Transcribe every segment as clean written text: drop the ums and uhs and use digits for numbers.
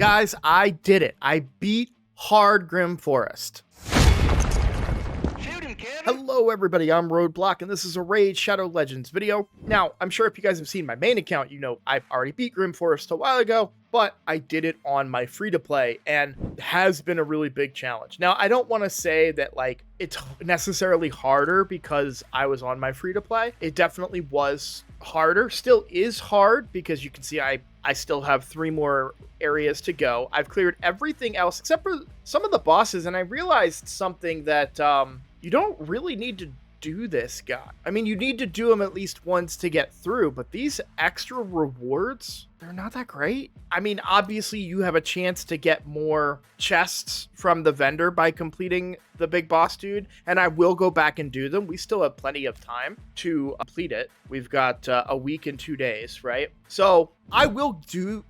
Guys, I did it. I beat Hard Grim Forest. Shoot him, Kevin! Hello everybody, I'm Roadblock, and this is a Raid Shadow Legends video. Now, I'm sure if you guys have seen my main account, you know I've already beat Grim Forest a while ago, but I did it on my free-to-play, and it has been a really big challenge. Now, I don't want to say that, like, it's necessarily harder because I was on my free-to-play. It definitely was harder, still is hard, because you can see I still have 3 more areas to go. I've cleared everything else except for some of the bosses, and I realized something that you don't really need to do this, guy. I mean, you need to do them at least once to get through, but these extra rewards, they're not that great. I mean, obviously you have a chance to get more chests from the vendor by completing the big boss dude, and I will go back and do them. We still have plenty of time to complete it. We've got a week and 2 days, right? So I will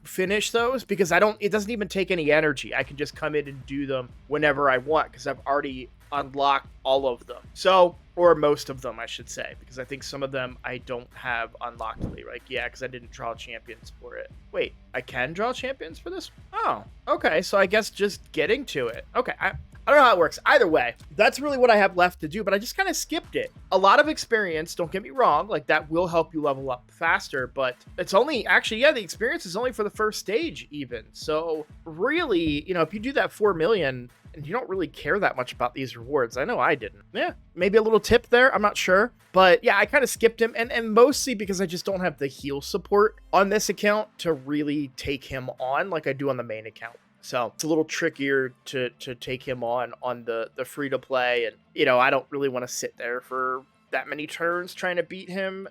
finish those because it doesn't even take any energy. I can just come in and do them whenever I want because I've already unlocked all of them. So, or most of them, I should say, because I think some of them I don't have unlocked. Like, yeah, because I didn't draw champions for it. Wait, I can draw champions for this? Oh, okay. So I guess just getting to it. Okay, I don't know how it works. Either way, that's really what I have left to do, but I just kind of skipped it. A lot of experience, don't get me wrong, like that will help you level up faster, but it's only, actually, yeah, the experience is only for the first stage even. So really, you know, if you do that 4 million, and you don't really care that much about these rewards. I know I didn't. Yeah, maybe a little tip there. I'm not sure. But yeah, I kind of skipped him. And mostly because I just don't have the heal support on this account to really take him on like I do on the main account. So it's a little trickier to take him on the free-to-play. And, you know, I don't really want to sit there for that many turns trying to beat him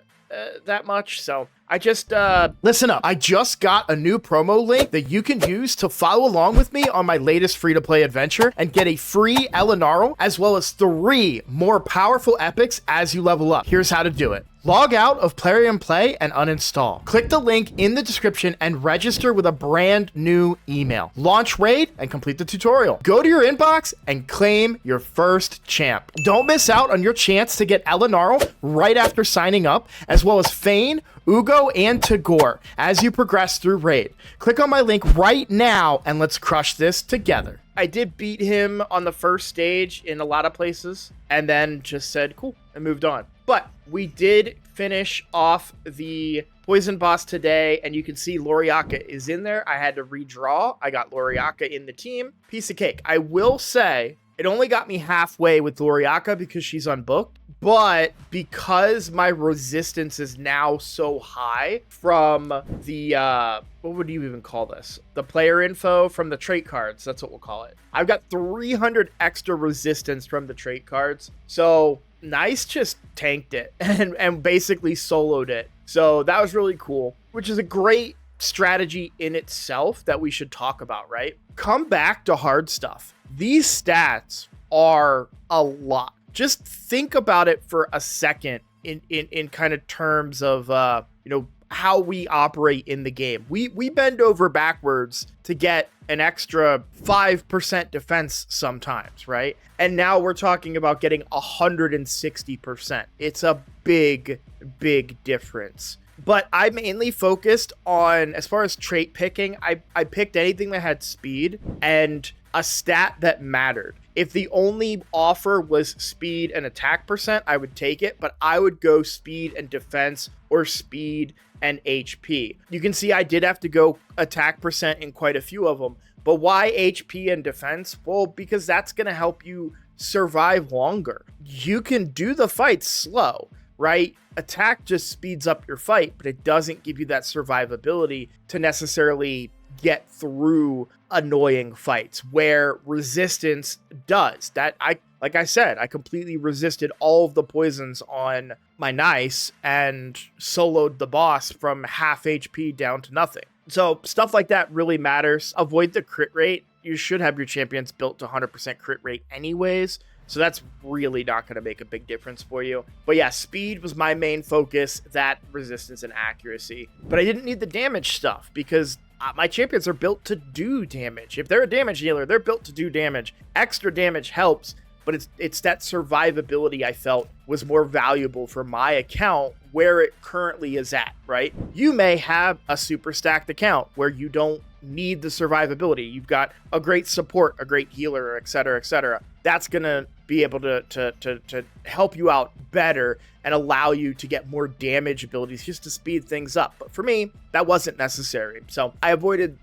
that much. So I just listen up. I just got a new promo link that you can use to follow along with me on my latest free-to-play adventure and get a free Elenaril as well as 3 more powerful epics as you level up. Here's how to do it. Log out of Plarium Play and uninstall. Click the link in the description and register with a brand new email. Launch Raid and complete the tutorial. Go to your inbox and claim your first champ. Don't miss out on your chance to get Elenaril right after signing up, as well as Fayne, Uugo, and Tagoar as you progress through Raid. Click on my link right now and let's crush this together. I did beat him on the first stage in a lot of places and then just said, cool, and moved on. But we did finish off the poison boss today, and you can see Loriaka is in there. I had to redraw. I got Loriaka in the team. Piece of cake. I will say it only got me halfway with Loriaka because she's unbooked, but because my resistance is now so high from the, what would you even call this? The player info from the trait cards. That's what we'll call it. I've got 300 extra resistance from the trait cards. So Nice just tanked it and basically soloed it. So that was really cool, which is a great strategy in itself that we should talk about, right? Come back to hard stuff. These stats are a lot. Just think about it for a second in kind of terms of, you know, how we operate in the game. We bend over backwards to get an extra 5% defense sometimes, right? And now we're talking about getting 160%. It's a big, big difference. But I mainly focused on, as far as trait picking, I picked anything that had speed and a stat that mattered. If the only offer was speed and attack percent, I would take it, but I would go speed and defense or speed and HP. You can see I did have to go attack percent in quite a few of them, but why HP and defense? Well, because that's going to help you survive longer. You can do the fight slow, right? Attack just speeds up your fight, but it doesn't give you that survivability to necessarily get through annoying fights, where resistance does. That like I said, I completely resisted all of the poisons on my Nice and soloed the boss from half HP down to nothing. So stuff like that really matters. Avoid the crit rate. You should have your champions built to 100% crit rate anyways. So that's really not going to make a big difference for you. But yeah, speed was my main focus, that resistance and accuracy. But I didn't need the damage stuff because my champions are built to do damage. If they're a damage dealer, they're built to do damage. Extra damage helps, but it's that survivability I felt was more valuable for my account where it currently is at, right? You may have a super stacked account where you don't need the survivability. You've got a great support, a great healer, etc., etc. That's gonna be able to help you out better and allow you to get more damage abilities just to speed things up. But for me, that wasn't necessary. So I avoided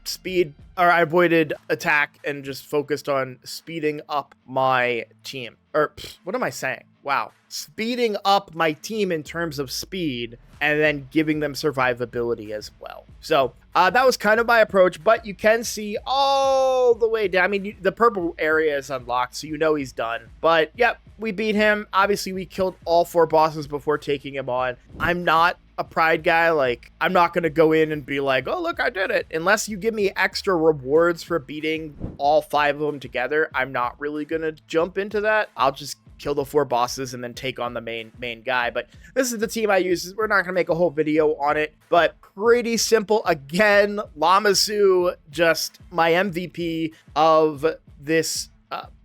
I avoided attack and just focused on speeding up my team. Or what am I saying? Wow. Speeding up my team in terms of speed and then giving them survivability as well. So that was kind of my approach, but you can see all the way down. I mean, the purple area is unlocked, so you know he's done. But yep, we beat him. Obviously, we killed all 4 bosses before taking him on. I'm not a pride guy. Like, I'm not going to go in and be like, oh, look, I did it. Unless you give me extra rewards for beating all 5 of them together, I'm not really going to jump into that. I'll just kill the 4 bosses and then take on the main guy. But this is the team I use. We're not gonna make a whole video on it, but pretty simple. Again, Lamazou, just my MVP of this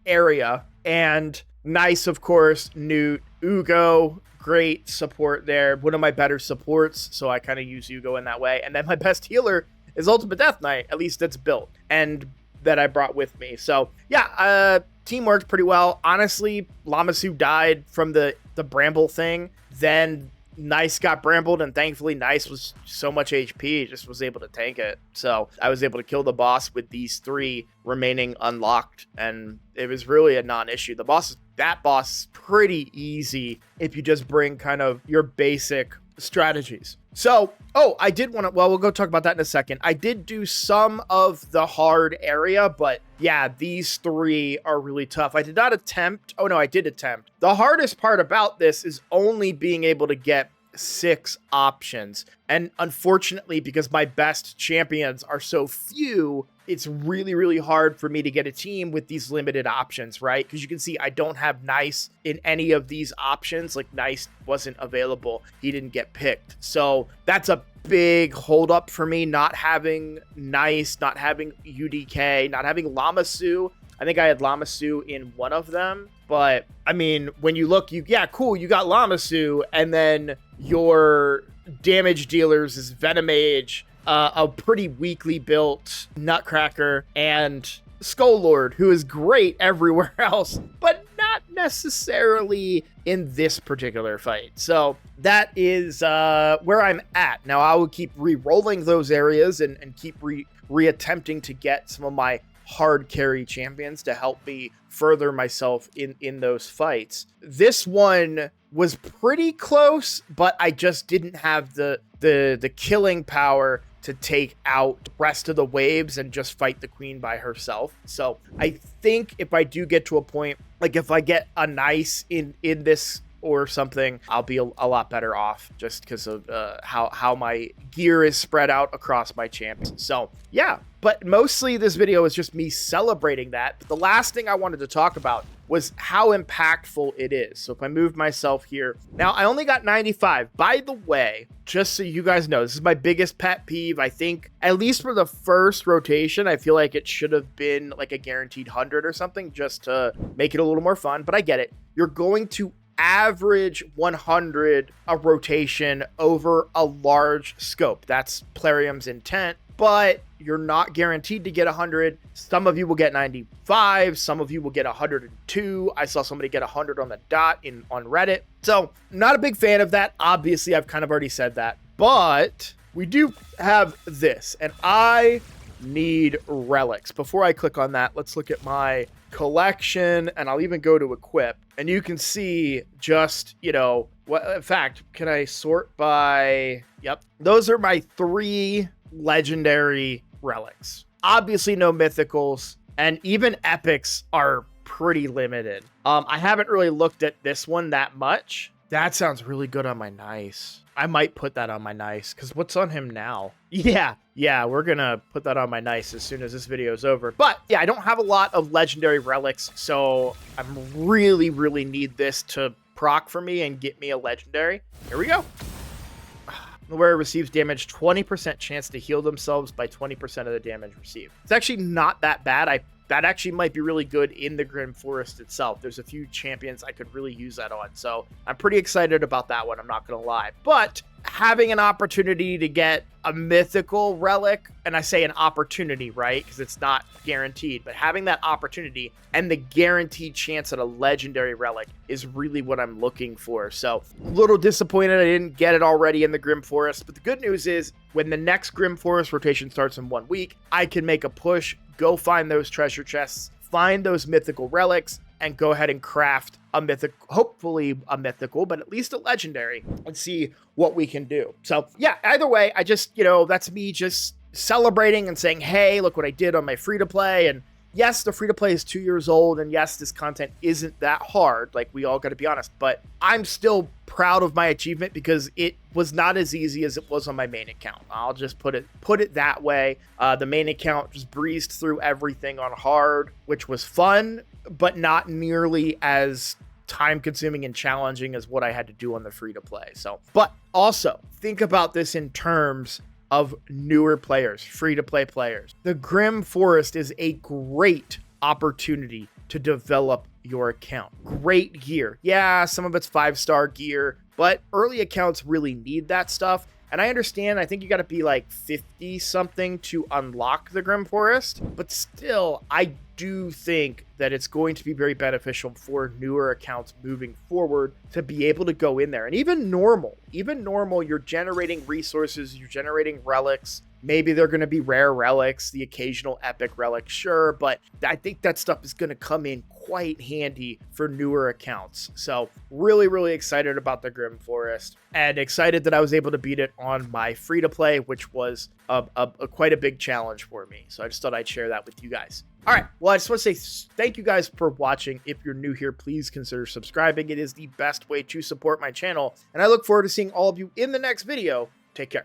area, and nice, of course. Newt, Uugo, great support there. One of my better supports, so I kind of use Uugo in that way. And then my best healer is Ultimate Death Knight, at least it's built and that I brought with me. So yeah, team worked pretty well. Honestly, Lamazou died from the bramble thing. Then Nice got brambled, and thankfully Nice was so much HP, just was able to tank it. So I was able to kill the boss with these 3 remaining unlocked, and it was really a non-issue. That boss is pretty easy if you just bring kind of your basic strategies. So, I did want to, well, we'll go talk about that in a second. I did do some of the hard area, but yeah, these 3 are really tough. I did not attempt. Oh no, I did attempt. The hardest part about this is only being able to get 6 options. And unfortunately, because my best champions are so few, it's really, really hard for me to get a team with these limited options, right? Because you can see I don't have Nice in any of these options. Like, Nice wasn't available. He didn't get picked. So that's a big holdup for me, not having Nice, not having UDK, not having Lamazou. I think I had Lamazou in one of them. But, I mean, when you look, yeah, cool, you got Lamazou, and then your damage dealers is Venomage, a pretty weakly built Nutcracker, and Skull Lord, who is great everywhere else, but not necessarily in this particular fight. So that is where I'm at. Now, I will keep re-rolling those areas and keep re-attempting to get some of my hard carry champions to help me further myself in those fights. This one was pretty close, but I just didn't have the killing power to take out the rest of the waves and just fight the queen by herself. So I think if I do get to a point, like if I get a Nice in this or something, I'll be a lot better off just because of how my gear is spread out across my champs. So yeah, but mostly this video is just me celebrating that. But the last thing I wanted to talk about was how impactful it is. So if I move myself here, now I only got 95. By the way, just so you guys know, this is my biggest pet peeve. I think at least for the first rotation, I feel like it should have been like a guaranteed 100 or something just to make it a little more fun, but I get it. You're going to average 100 a rotation over a large scope. That's Plarium's intent, but you're not guaranteed to get 100. Some of you will get 95. Some of you will get 102. I saw somebody get 100 on the dot on Reddit. So not a big fan of that. Obviously, I've kind of already said that, but we do have this, and I need relics. Before I click on that, let's look at my collection, and I'll even go to equip, and you can see just, you know, what, in fact, can I sort by, yep, those are my 3 legendary relics. Obviously no mythicals, and even epics are pretty limited. I haven't really looked at this one that much. That sounds really good on my Nice. I might put that on my Nice, because what's on him now? Yeah, we're gonna put that on my Nice as soon as this video is over. But yeah, I don't have a lot of legendary relics, so I really, really need this to proc for me and get me a legendary. Here we go. The wearer receives damage, 20% chance to heal themselves by 20% of the damage received. It's actually not that bad. I that actually might be really good in the Grim Forest itself. There's a few champions I could really use that on. So I'm pretty excited about that one, I'm not going to lie. But having an opportunity to get a mythical relic, and I say an opportunity, right? Because it's not guaranteed, but having that opportunity and the guaranteed chance at a legendary relic is really what I'm looking for. So a little disappointed I didn't get it already in the Grim Forest, but the good news is when the next Grim Forest rotation starts in 1 week, I can make a push, go find those treasure chests, find those mythical relics, and go ahead and craft a mythic, hopefully a mythical, but at least a legendary, and see what we can do. So yeah, either way, I just, that's me just celebrating and saying, hey, look what I did on my free-to-play. And yes, the free-to-play is 2 years old, and yes, this content isn't that hard, like we all got to be honest, but I'm still proud of my achievement because it was not as easy as it was on my main account. I'll just put it that way. The main account just breezed through everything on hard, which was fun, but not nearly as time-consuming and challenging as what I had to do on the free-to-play. So, but also think about this in terms of newer players, free-to-play players. The Grim Forest is a great opportunity to develop your account. Great gear. Yeah, some of it's 5-star gear, but early accounts really need that stuff. And I understand, I think you got to be like 50 something to unlock the Grim Forest, but still, I do think that it's going to be very beneficial for newer accounts moving forward to be able to go in there. And even normal, you're generating resources, you're generating relics. Maybe they're going to be rare relics, the occasional epic relic, sure, but I think that stuff is going to come in quite handy for newer accounts. So really, really excited about the Grim Forest and excited that I was able to beat it on my free-to-play, which was quite a big challenge for me. So I just thought I'd share that with you guys. All right, well, I just want to say thank you guys for watching. If you're new here, please consider subscribing. It is the best way to support my channel, and I look forward to seeing all of you in the next video. Take care.